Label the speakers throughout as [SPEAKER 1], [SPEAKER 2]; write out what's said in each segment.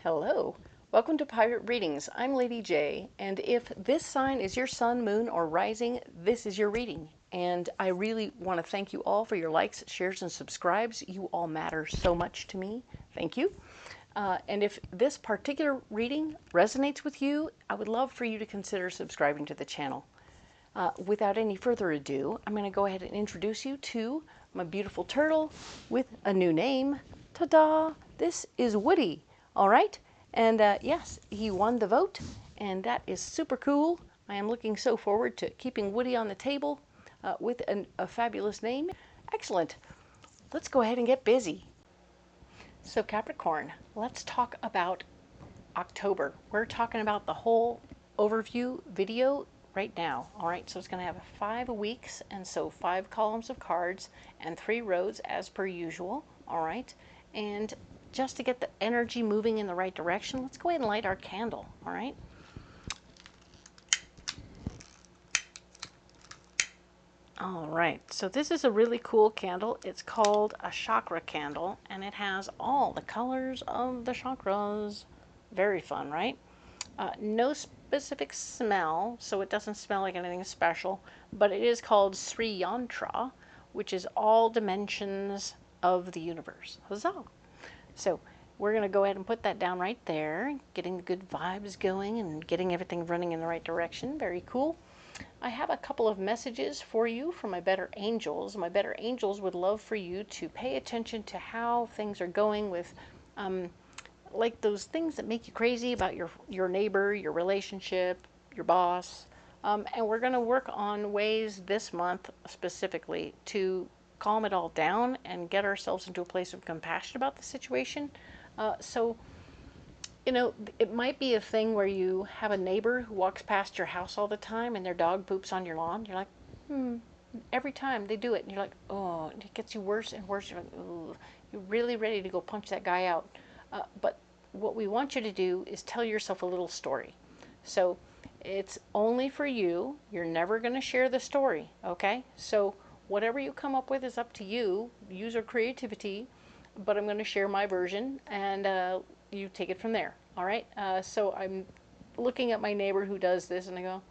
[SPEAKER 1] Hello, welcome to Pirate Readings. I'm Lady J, and if this sign is your sun, moon, or rising, this is your reading. And I really want to thank you all for your likes, shares, and subscribes. You all matter so much to me. Thank you. And if this particular reading resonates with you, I would love for you to consider subscribing to the channel. Without any further ado, I'm going to go ahead and introduce you to my beautiful turtle with a new name. Ta-da! This is Woody. All right, and yes, he won the vote, and that is super cool. I am looking so forward to keeping Woody on the table with a fabulous name. Excellent. Let's go ahead and get busy. So Capricorn, let's talk about October. We're talking about the whole overview video right now. All right, so it's going to have 5 weeks, and so 5 columns of cards and 3 rows as per usual. All right, and just to get the energy moving in the right direction, let's go ahead and light our candle, all right? All right, so this is a really cool candle. It's called a chakra candle, and it has all the colors of the chakras. Very fun, right? No specific smell, so it doesn't smell like anything special, but it is called Sri Yantra, which is all dimensions of the universe. Huzzah! So we're going to go ahead and put that down right there, getting the good vibes going and getting everything running in the right direction. Very cool. I have a couple of messages for you from my better angels. My better angels would love for you to pay attention to how things are going with like those things that make you crazy about your neighbor, your relationship, your boss. And we're going to work on ways this month specifically to calm it all down and get ourselves into a place of compassion about the situation. So, you know, it might be a thing where you have a neighbor who walks past your house all the time and their dog poops on your lawn. You're like, every time they do it. And you're like, oh, it gets you worse and worse. You're like, ooh, you're really ready to go punch that guy out. But what we want you to do is tell yourself a little story. So it's only for you. You're never going to share the story, okay? So whatever you come up with is up to you. Use your creativity, but I'm going to share my version, and you take it from there, all right? So I'm looking at my neighbor who does this, and I go,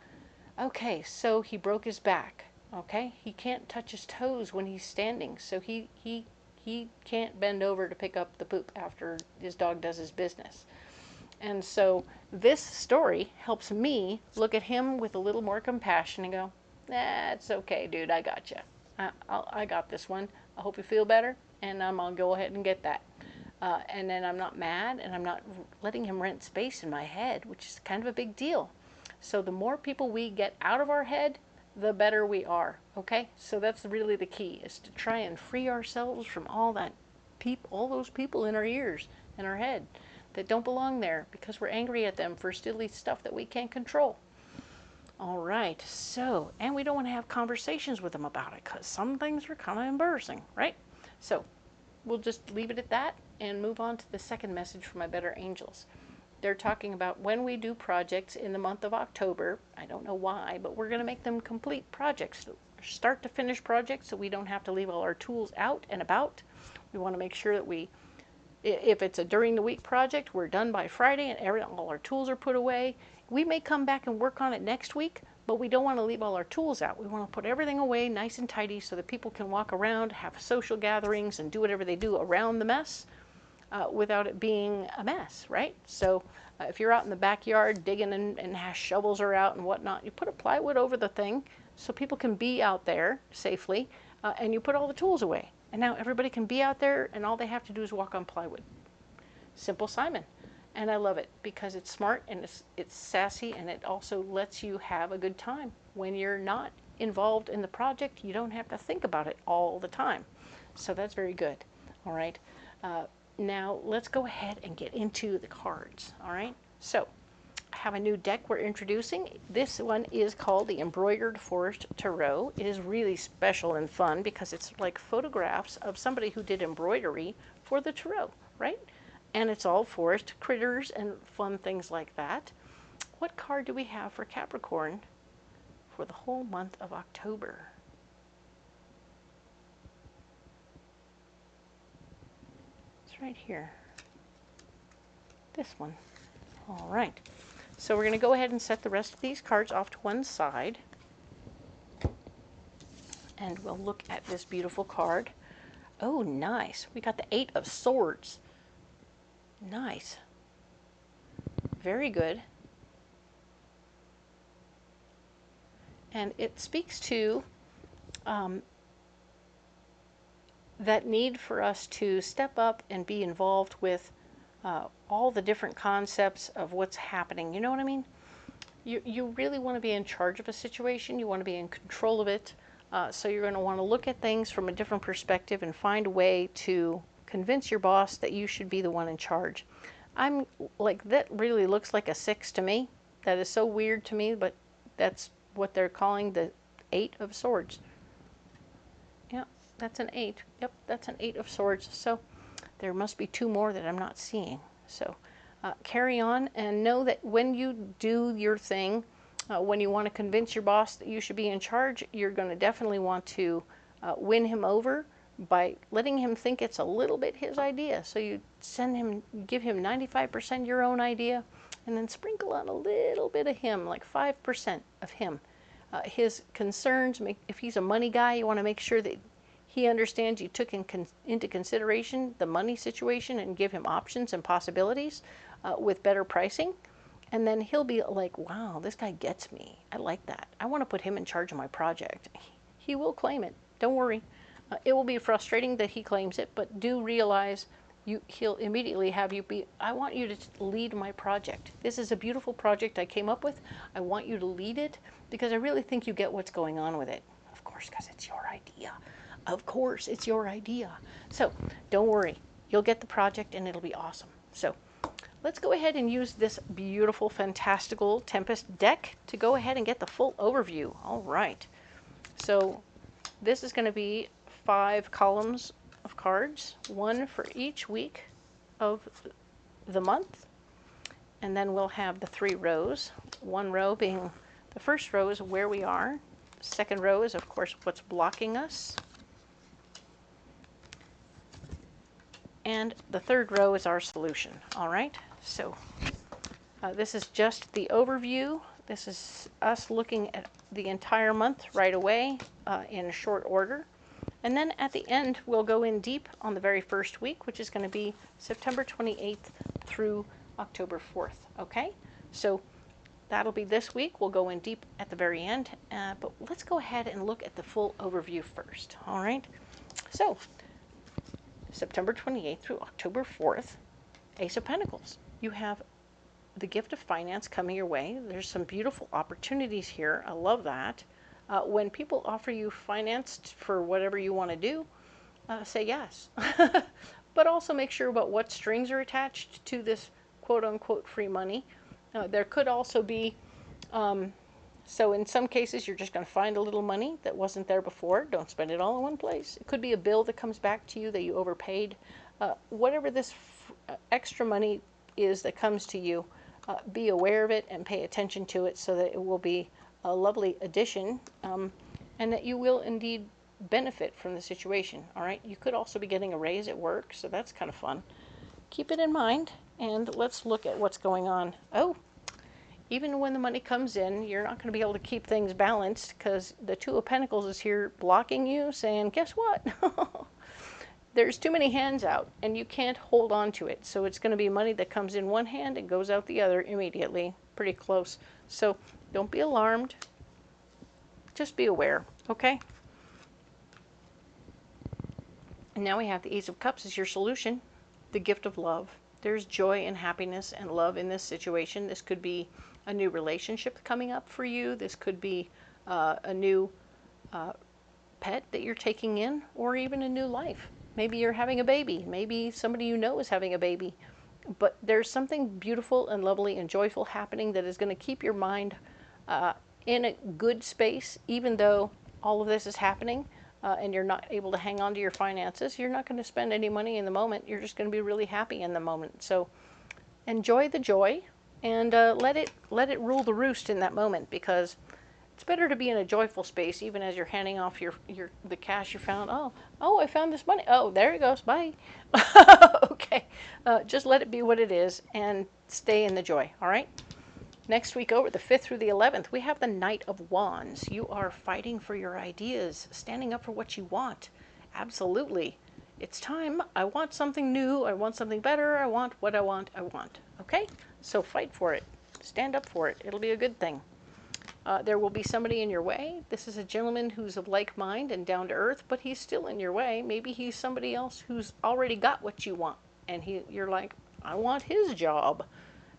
[SPEAKER 1] okay, so he broke his back, okay? He can't touch his toes when he's standing, so he can't bend over to pick up the poop after his dog does his business. And so this story helps me look at him with a little more compassion and go, that's okay, dude, I got you. I got this one. I hope you feel better, and I'll go ahead and get that. And then I'm not mad, and I'm not letting him rent space in my head, which is kind of a big deal. So the more people we get out of our head, the better we are, okay? So that's really the key, is to try and free ourselves from all those people in our ears and our head that don't belong there because we're angry at them for silly stuff that we can't control. All right, so, and we don't want to have conversations with them about it because some things are kind of embarrassing, right? So we'll just leave it at that and move on to the second message from my better angels. They're talking about when we do projects in the month of October. I don't know why, but we're going to make them complete projects, start to finish projects, so we don't have to leave all our tools out and about. We want to make sure that if it's a during the week project, we're done by Friday and all our tools are put away. We may come back and work on it next week, but we don't want to leave all our tools out. We want to put everything away nice and tidy so that people can walk around, have social gatherings, and do whatever they do around the mess without it being a mess, right? So if you're out in the backyard digging and shovels are out and whatnot, you put a plywood over the thing so people can be out there safely, and you put all the tools away. And now everybody can be out there, and all they have to do is walk on plywood. Simple Simon. And I love it because it's smart and it's sassy, and it also lets you have a good time. When you're not involved in the project, you don't have to think about it all the time. So that's very good. All right. Now let's go ahead and get into the cards. All right. So I have a new deck we're introducing. This one is called the Embroidered Forest Tarot. It is really special and fun because it's like photographs of somebody who did embroidery for the tarot, right? And it's all forest critters and fun things like that. What card do we have for Capricorn for the whole month of October? It's right here. this one. All right. So we're going to go ahead and set the rest of these cards off to one side. And we'll look at this beautiful card. Oh, nice. We got the 8 of Swords. Nice. Very good. And it speaks to that need for us to step up and be involved with all the different concepts of what's happening. You know what I mean? You really want to be in charge of a situation. You want to be in control of it. So you're going to want to look at things from a different perspective and find a way to convince your boss that you should be the one in charge. I'm like, that really looks like a 6 to me. That is so weird to me, but that's what they're calling the 8 of Swords. Yeah, that's an 8. Yep, that's an 8 of Swords. So there must be 2 more that I'm not seeing. So carry on and know that when you do your thing, when you want to convince your boss that you should be in charge, you're going to definitely want to win him over by letting him think it's a little bit his idea. So you give him 95% your own idea, and then sprinkle on a little bit of him, like 5% of him. His concerns, if he's a money guy, you want to make sure that he understands you took into consideration the money situation and give him options and possibilities with better pricing. And then he'll be like, wow, this guy gets me. I like that. I want to put him in charge of my project. He will claim it. Don't worry. It will be frustrating that he claims it, but do realize he'll immediately have you be, I want you to lead my project. This is a beautiful project I came up with. I want you to lead it because I really think you get what's going on with it. Of course, because it's your idea. Of course, it's your idea. So don't worry. You'll get the project and it'll be awesome. So let's go ahead and use this beautiful, fantastical Tempest deck to go ahead and get the full overview. All right. So this is going to be 5 columns of cards, 1 for each week of the month. And then we'll have the 3 rows. 1 row being, the first row is where we are. Second row is, of course, what's blocking us. And the third row is our solution. All right. So this is just the overview. This is us looking at the entire month right away in short order. And then at the end, we'll go in deep on the very first week, which is going to be September 28th through October 4th. Okay? So that'll be this week. We'll go in deep at the very end. But let's go ahead and look at the full overview first. All right? So September 28th through October 4th, Ace of Pentacles. You have the gift of finance coming your way. There's some beautiful opportunities here. I love that. When people offer you finance for whatever you want to do, say yes. But also make sure about what strings are attached to this quote-unquote free money. There could also be, so in some cases you're just going to find a little money that wasn't there before. Don't spend it all in one place. It could be a bill that comes back to you that you overpaid. Whatever this extra money is that comes to you, be aware of it and pay attention to it so that it will be a lovely addition, and that you will indeed benefit from the situation. All right. You could also be getting a raise at work, so that's kind of fun. Keep it in mind, and let's look at what's going on. Oh, even when the money comes in, you're not going to be able to keep things balanced because the 2 of Pentacles is here blocking you, saying, guess what? There's too many hands out, and you can't hold on to it. So it's going to be money that comes in one hand and goes out the other immediately. Pretty close. So don't be alarmed. Just be aware, okay? And now we have the Ace of Cups as your solution, the gift of love. There's joy and happiness and love in this situation. This could be a new relationship coming up for you. This could be a new pet that you're taking in, or even a new life. Maybe you're having a baby. Maybe somebody you know is having a baby. But there's something beautiful and lovely and joyful happening that is going to keep your mind in a good space, even though all of this is happening and you're not able to hang on to your finances. You're not going to spend any money in the moment. You're just going to be really happy in the moment. So enjoy the joy and let it rule the roost in that moment, because it's better to be in a joyful space even as you're handing off the cash you found. Oh, I found this money. Oh, there it goes. Bye. Okay, just let it be what it is and stay in the joy, all right? Next week over, the 5th through the 11th, we have the Knight of Wands. You are fighting for your ideas, standing up for what you want. Absolutely. It's time. I want something new. I want something better. I want what I want. I want. Okay? So fight for it. Stand up for it. It'll be a good thing. There will be somebody in your way. This is a gentleman who's of like mind and down to earth, but he's still in your way. Maybe he's somebody else who's already got what you want. And you're like, I want his job.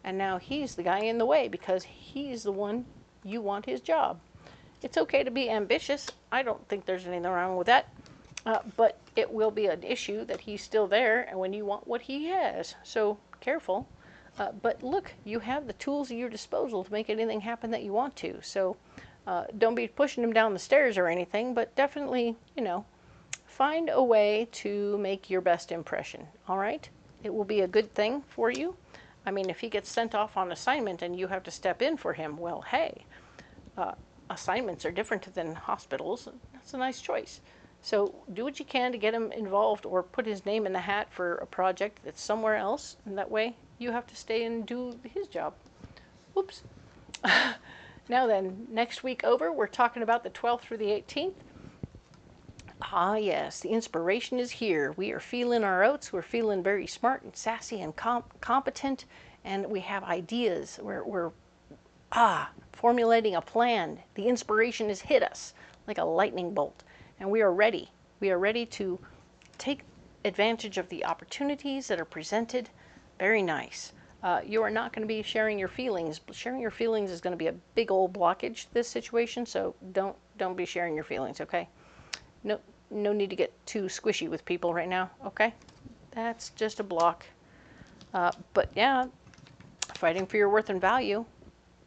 [SPEAKER 1] And now he's the guy in the way because he's the one you want his job. It's okay to be ambitious. I don't think there's anything wrong with that. But it will be an issue that he's still there and when you want what he has. So careful. But look, you have the tools at your disposal to make anything happen that you want to. So don't be pushing him down the stairs or anything, but definitely, find a way to make your best impression. All right? It will be a good thing for you. I mean, if he gets sent off on assignment and you have to step in for him, well, hey, assignments are different than hospitals. That's a nice choice. So do what you can to get him involved or put his name in the hat for a project that's somewhere else. And that way you have to stay and do his job. Oops. Now then, next week over, we're talking about the 12th through the 18th. Ah, yes, the inspiration is here. We are feeling our oats. We're feeling very smart and sassy and competent, and we have ideas. We're formulating a plan. The inspiration has hit us like a lightning bolt, and we are ready. We are ready to take advantage of the opportunities that are presented. Very nice. You are not going to be sharing your feelings. Sharing your feelings is going to be a big old blockage to this situation, so don't be sharing your feelings, okay? No need to get too squishy with people right now, okay? That's just a block. But yeah, fighting for your worth and value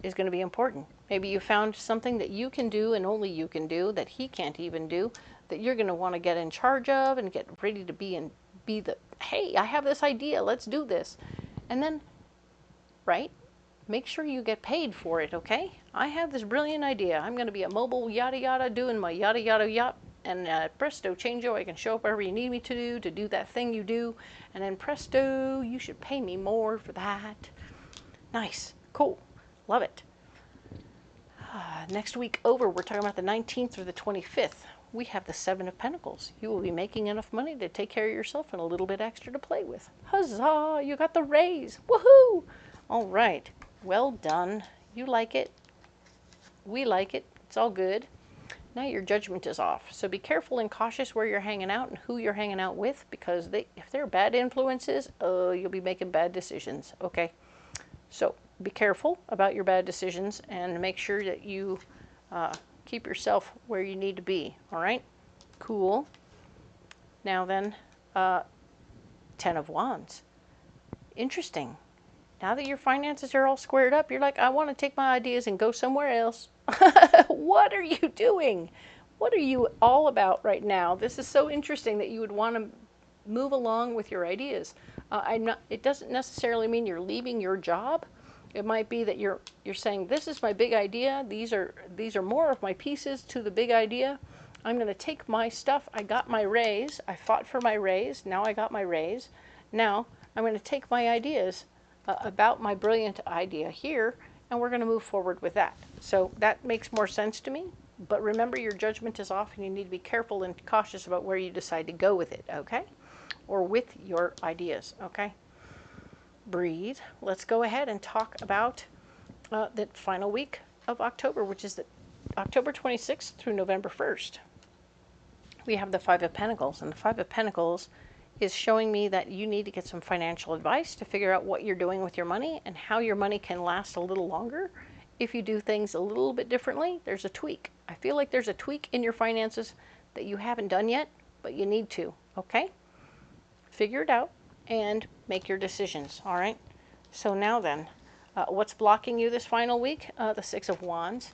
[SPEAKER 1] is going to be important. Maybe you found something that you can do and only you can do that he can't even do, that you're going to want to get in charge of and get ready to be the, hey, I have this idea, let's do this. And then, right, make sure you get paid for it, okay? I have this brilliant idea. I'm going to be a mobile yada yada doing my yada yada yada. And presto, changeo, I can show up wherever you need me to do that thing you do. And then presto, you should pay me more for that. Nice. Cool. Love it. Next week over, we're talking about the 19th through the 25th. We have the 7 of Pentacles. You will be making enough money to take care of yourself and a little bit extra to play with. Huzzah! You got the raise. Woohoo! All right. Well done. You like it. We like it. It's all good. Now your judgment is off. So be careful and cautious where you're hanging out and who you're hanging out with, because if they're bad influences, you'll be making bad decisions, okay? So be careful about your bad decisions and make sure that you keep yourself where you need to be, all right? Cool. Now then, 10 of Wands. Interesting. Now that your finances are all squared up, you're like, I want to take my ideas and go somewhere else. What are you doing? What are you all about right now? This is so interesting that you would want to move along with your ideas. It doesn't necessarily mean you're leaving your job. It might be that you're saying, this is my big idea. These are more of my pieces to the big idea. I'm going to take my stuff. I got my raise. I fought for my raise. Now I got my raise. Now I'm going to take my ideas about my brilliant idea here, and we're going to move forward with that. So that makes more sense to me. But remember, your judgment is off, and you need to be careful and cautious about where you decide to go with it, okay? Or with your ideas, okay? Breathe. Let's go ahead and talk about the final week of October, which is the October 26th through November 1st. We have the 5 of Pentacles, and the 5 of Pentacles is showing me that you need to get some financial advice to figure out what you're doing with your money and how your money can last a little longer. If you do things a little bit differently, there's a tweak. I feel like there's a tweak in your finances that you haven't done yet, but you need to, okay? Figure it out and make your decisions, all right? So now then, what's blocking you this final week? The 6 of Wands.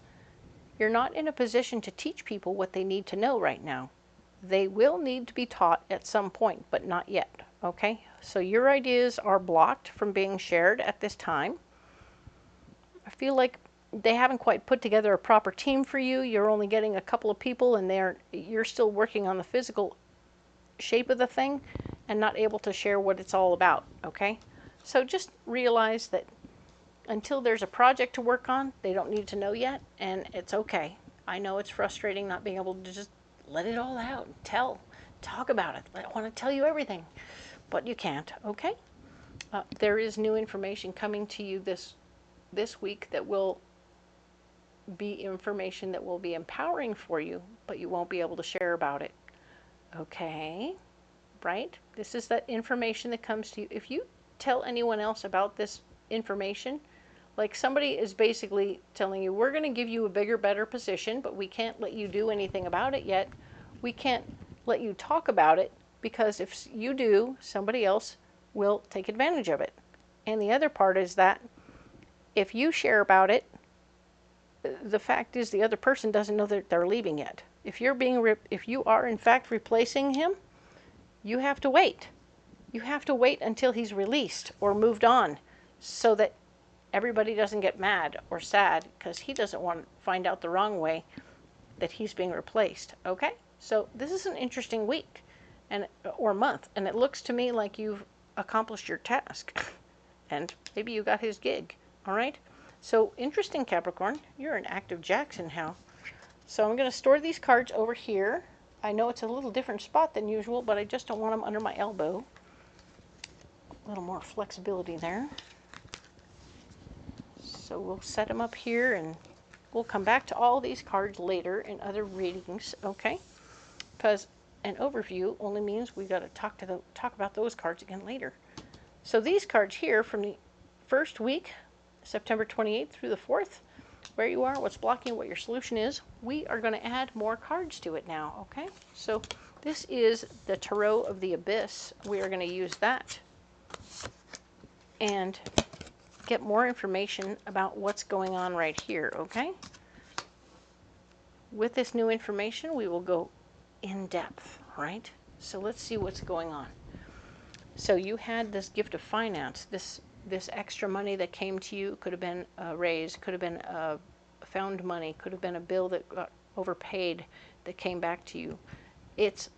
[SPEAKER 1] You're not in a position to teach people what they need to know right now. They will need to be taught at some point, but not yet, okay? So your ideas are blocked from being shared at this time. I feel like they haven't quite put together a proper team for you. You're only getting a couple of people, and you're still working on the physical shape of the thing, and not able to share what it's all about, okay? So just realize that until there's a project to work on, they don't need to know yet, and it's okay. I know it's frustrating not being able to just let it all out, talk about it. I want to tell you everything, but you can't, okay? There is new information coming to you this week that will be information that will be empowering for you, but you won't be able to share about it, okay? Right? This is that information that comes to you. If you tell anyone else about this information, like somebody is basically telling you, we're going to give you a bigger, better position, but we can't let you do anything about it yet. We can't let you talk about it because if you do, somebody else will take advantage of it. And the other part is that if you share about it, the fact is the other person doesn't know that they're leaving yet. If you are in fact replacing him, you have to wait. You have to wait until he's released or moved on so that everybody doesn't get mad or sad because he doesn't want to find out the wrong way that he's being replaced, okay? So this is an interesting week or month, and it looks to me like you've accomplished your task and maybe you got his gig, all right? So interesting, Capricorn. You're an active Jackson now. So I'm going to store these cards over here. I know it's a little different spot than usual, but I just don't want them under my elbow. A little more flexibility there. So we'll set them up here, and we'll come back to all these cards later in other readings, okay? Because an overview only means we got to talk about those cards again later. So these cards here from the first week, September 28th through the 4th, where you are, what's blocking, what your solution is, we are going to add more cards to it now, okay? So this is the Tarot of the Abyss. We are going to use that and get more information about what's going on right here, okay? With this new information, we will go in depth, right? So let's see what's going on. So you had this gift of finance, this extra money that came to you. Could have been a raise, could have been a found money, could have been a bill that got overpaid that came back to you. It's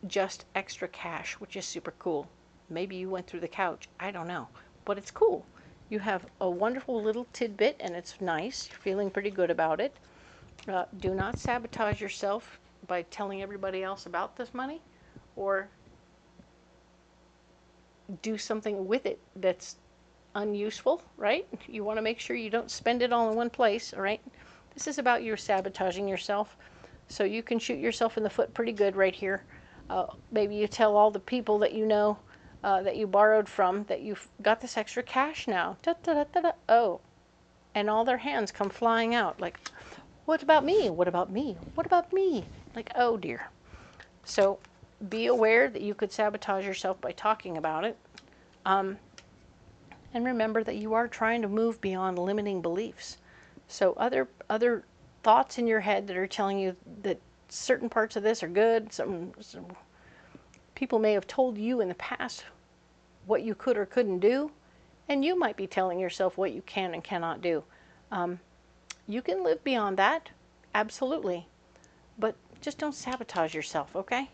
[SPEAKER 1] just extra cash, which is super cool. Maybe you went through the couch, I don't know, but it's cool. You have a wonderful little tidbit and it's nice. You're feeling pretty good about it. Do not sabotage yourself by telling everybody else about this money or do something with it that's unuseful, right? You want to make sure you don't spend it all in one place, all right? This is about you sabotaging yourself. So you can shoot yourself in the foot pretty good right here. Maybe you tell all the people that you know that you borrowed from that you've got this extra cash now. Da, da, da, da, da. Oh, and all their hands come flying out like, what about me? What about me? What about me? Like, oh dear. So be aware that you could sabotage yourself by talking about it. And remember that you are trying to move beyond limiting beliefs. So other thoughts in your head that are telling you that certain parts of this are good, some people may have told you in the past what you could or couldn't do, and you might be telling yourself what you can and cannot do. You can live beyond that, absolutely, but just don't sabotage yourself, okay?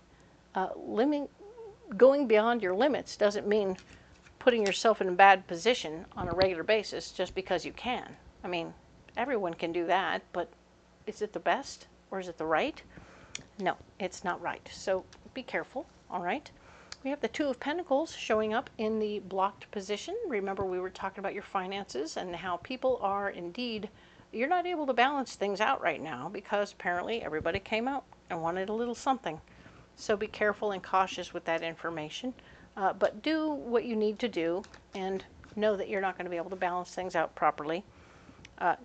[SPEAKER 1] Going beyond your limits doesn't mean putting yourself in a bad position on a regular basis just because you can. I mean, everyone can do that, but is it the best or is it the right? No, it's not right. So be careful, all right? We have the Two of Pentacles showing up in the blocked position. Remember, we were talking about your finances and how people are indeed, you're not able to balance things out right now because apparently everybody came out and wanted a little something. So be careful and cautious with that information. But do what you need to do and know that you're not going to be able to balance things out properly.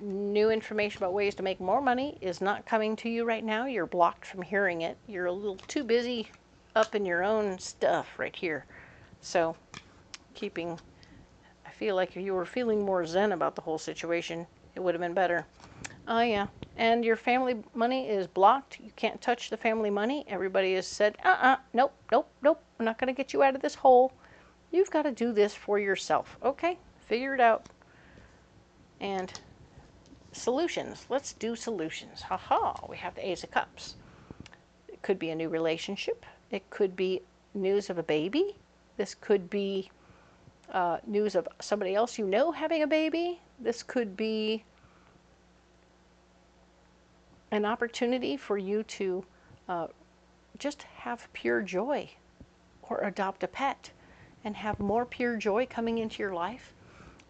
[SPEAKER 1] New information about ways to make more money is not coming to you right now. You're blocked from hearing it. You're a little too busy up in your own stuff right here. So I feel like if you were feeling more zen about the whole situation, it would have been better. Oh yeah, and your family money is blocked. You can't touch the family money. Everybody has said, nope, nope, nope. I'm not going to get you out of this hole. You've got to do this for yourself. Okay, figure it out. And solutions. Let's do solutions. Haha, we have the Ace of Cups. It could be a new relationship. It could be news of a baby. This could be news of somebody else you know having a baby. This could be an opportunity for you to just have pure joy, or adopt a pet and have more pure joy coming into your life.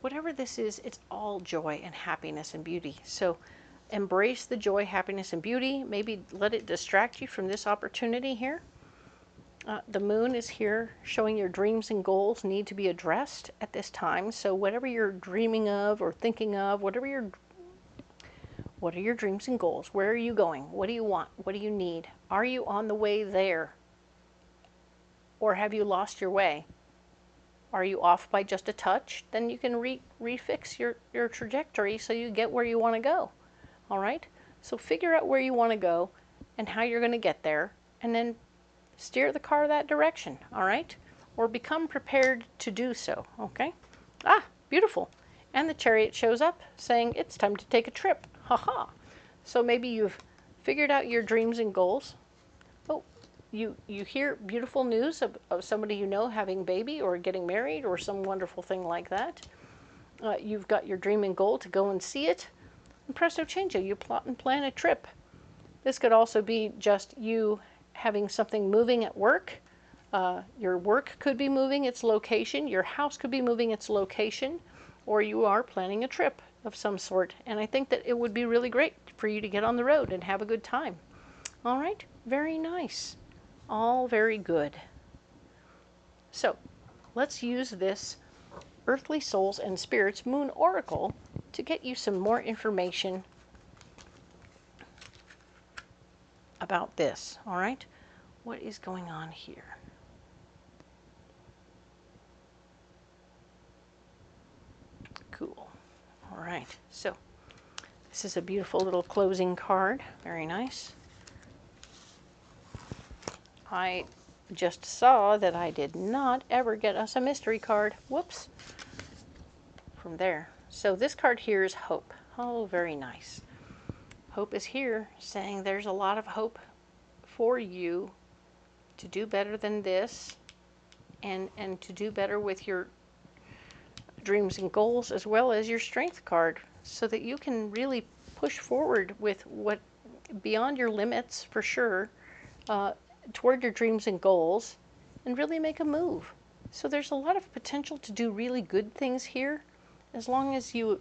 [SPEAKER 1] Whatever this is, it's all joy and happiness and beauty. So embrace the joy, happiness, and beauty. Maybe let it distract you from this opportunity here. The moon is here showing your dreams and goals need to be addressed at this time. So whatever you're dreaming of or thinking of, what are your dreams and goals? Where are you going? What do you want? What do you need? Are you on the way there? Or have you lost your way? Are you off by just a touch? Then you can refix your trajectory so you get where you want to go. All right? So figure out where you want to go and how you're going to get there, and then steer the car that direction. All right? Or become prepared to do so. Okay? Ah, beautiful. And the Chariot shows up saying it's time to take a trip. Haha. So maybe you've figured out your dreams and goals. Oh, you hear beautiful news of somebody you know having a baby or getting married or some wonderful thing like that. You've got your dream and goal to go and see it. And presto change, you plot and plan a trip. This could also be just you having something moving at work. Your work could be moving its location. Your house could be moving its location. Or you are planning a trip of some sort. And I think that it would be really great for you to get on the road and have a good time. All right? Very nice. All very good. So let's use this Earthly Souls and Spirits Moon Oracle to get you some more information about this. All right? What is going on here? Cool. All right. So this is a beautiful little closing card. Very nice. I just saw that I did not ever get us a mystery card. Whoops. From there. So this card here is hope. Oh, very nice. Hope is here saying there's a lot of hope for you to do better than this, and to do better with your dreams and goals, as well as your strength card, so that you can really push forward with what beyond your limits for sure, toward your dreams and goals, and really make a move. So there's a lot of potential to do really good things here, as long as you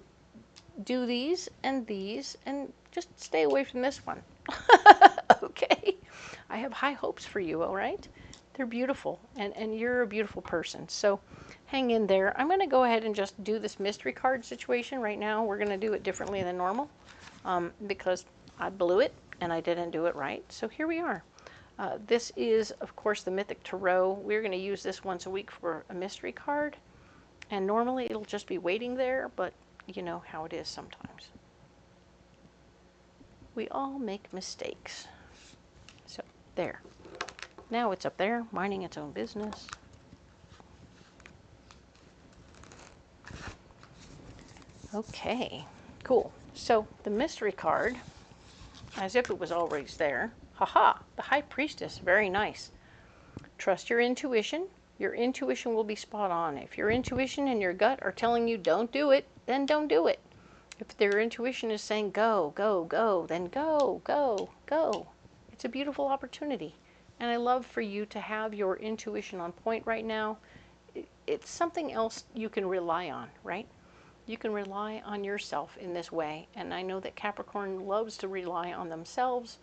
[SPEAKER 1] do these and just stay away from this one. Okay? I have high hopes for you, all right? They're beautiful, and you're a beautiful person. So hang in there. I'm going to go ahead and just do this mystery card situation right now. We're going to do it differently than normal, because I blew it and I didn't do it right. So here we are. This is, of course, the Mythic Tarot. We're going to use this once a week for a mystery card. And normally it'll just be waiting there, but you know how it is sometimes. We all make mistakes. So, there. Now it's up there, minding its own business. Okay, cool. So, the mystery card, as if it was always there. Haha, the High Priestess, very nice. Trust your intuition. Your intuition will be spot on. If your intuition and your gut are telling you don't do it, then don't do it. If their intuition is saying go, go, go, then go, go, go. It's a beautiful opportunity. And I love for you to have your intuition on point right now. It's something else you can rely on, right? You can rely on yourself in this way. And I know that Capricorn loves to rely on themselves.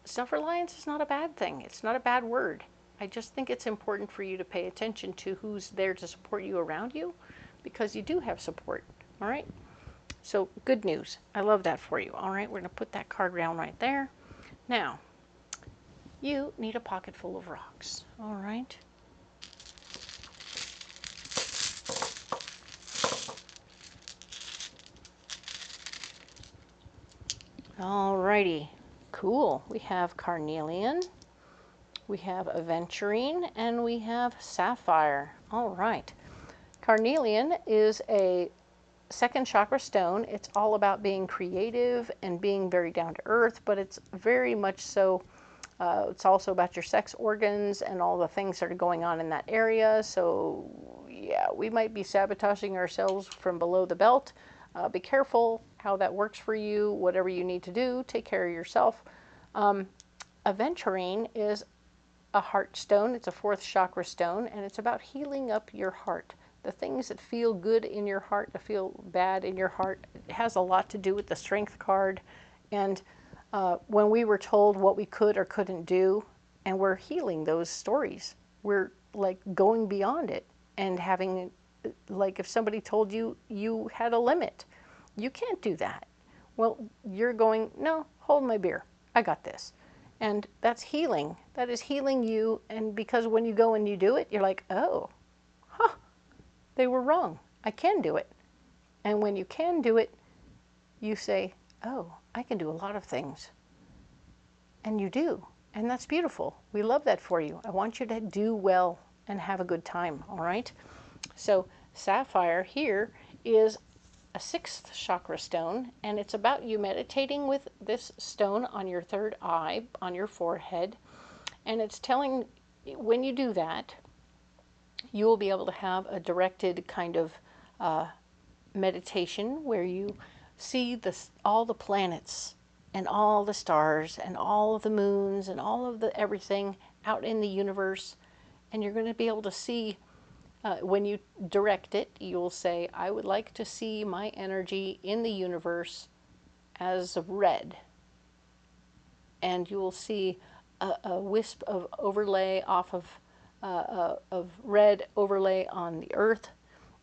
[SPEAKER 1] Self-reliance is not a bad thing. It's not a bad word. I just think it's important for you to pay attention to who's there to support you around you, because you do have support, all right? So good news. I love that for you, all right? We're going to put that card down right there. Now, you need a pocket full of rocks, all right? All righty, cool. We have carnelian. We have aventurine, and we have sapphire. All right. Carnelian is a second chakra stone. It's all about being creative and being very down to earth, but it's very much so It's also about your sex organs and all the things that are going on in that area. So yeah, we might be sabotaging ourselves from below the belt. Be careful how that works for you. Whatever you need to do, take care of yourself. Aventurine is a heart stone. It's a 4th chakra stone, and it's about healing up your heart. The things that feel good in your heart, that feel bad in your heart, it has a lot to do with the Strength card. And when we were told what we could or couldn't do, and we're healing those stories, we're like going beyond it and having, like if somebody told you you had a limit, you can't do that. Well, you're going, no, hold my beer. I got this. And that's healing. That is healing you. And because when you go and you do it, you're like, oh, huh, they were wrong. I can do it. And when you can do it, you say, oh, I can do a lot of things. And you do. And that's beautiful. We love that for you. I want you to do well and have a good time, all right? So sapphire here is a 6th chakra stone, and it's about you meditating with this stone on your 3rd eye, on your forehead. And it's telling, when you do that, you will be able to have a directed kind of meditation where you see all the planets and all the stars and all of the moons and all of the everything out in the universe. And you're going to be able to see, when you direct it, you'll say, I would like to see my energy in the universe as red. And you will see a wisp of overlay off of red overlay on the earth.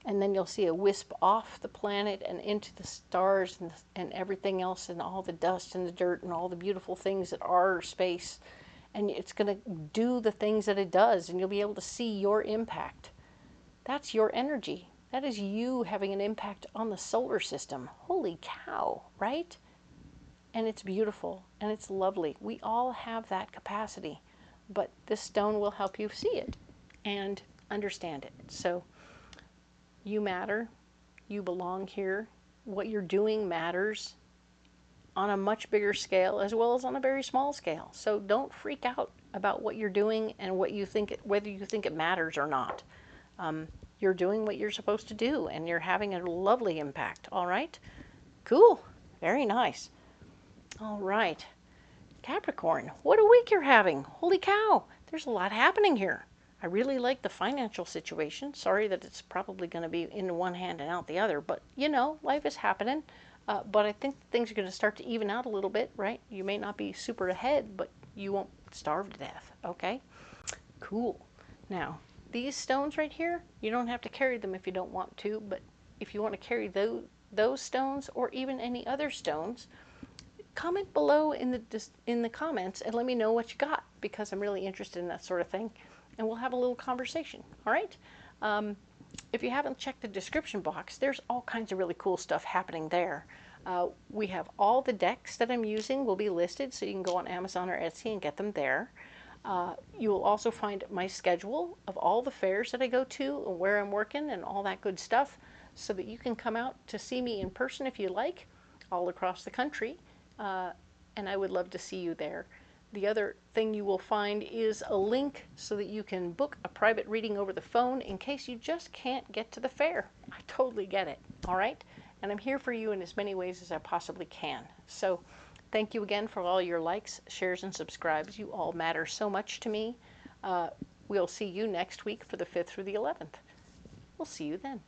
[SPEAKER 1] And then you'll see a wisp off the planet and into the stars and everything else, and all the dust and the dirt and all the beautiful things that are space. And it's going to do the things that it does, and you'll be able to see your impact. That's your energy. That is you having an impact on the solar system. Holy cow, right? And it's beautiful and it's lovely. We all have that capacity, but this stone will help you see it and understand it. So you matter. You belong here. What you're doing matters on a much bigger scale as well as on a very small scale. So don't freak out about what you're doing and what you think, whether you think it matters or not. You're doing what you're supposed to do, and you're having a lovely impact. All right? Cool. Very nice. All right. Capricorn, what a week you're having. Holy cow. There's a lot happening here. I really like the financial situation. Sorry that it's probably going to be in one hand and out the other, but you know, life is happening. But I think things are going to start to even out a little bit, right? You may not be super ahead, but you won't starve to death, okay? Cool. Now, these stones right here, you don't have to carry them if you don't want to, but if you want to carry those stones or even any other stones, comment below in the comments and let me know what you got, because I'm really interested in that sort of thing, and we'll have a little conversation, all right? If you haven't checked the description box, there's all kinds of really cool stuff happening there. We have all the decks that I'm using will be listed, so you can go on Amazon or Etsy and get them there. You will also find my schedule of all the fairs that I go to and where I'm working and all that good stuff, so that you can come out to see me in person if you like, all across the country, and I would love to see you there. The other thing you will find is a link so that you can book a private reading over the phone in case you just can't get to the fair. I totally get it, all right? And I'm here for you in as many ways as I possibly can. So thank you again for all your likes, shares, and subscribes. You all matter so much to me. We'll see you next week for the 5th through the 11th. We'll see you then.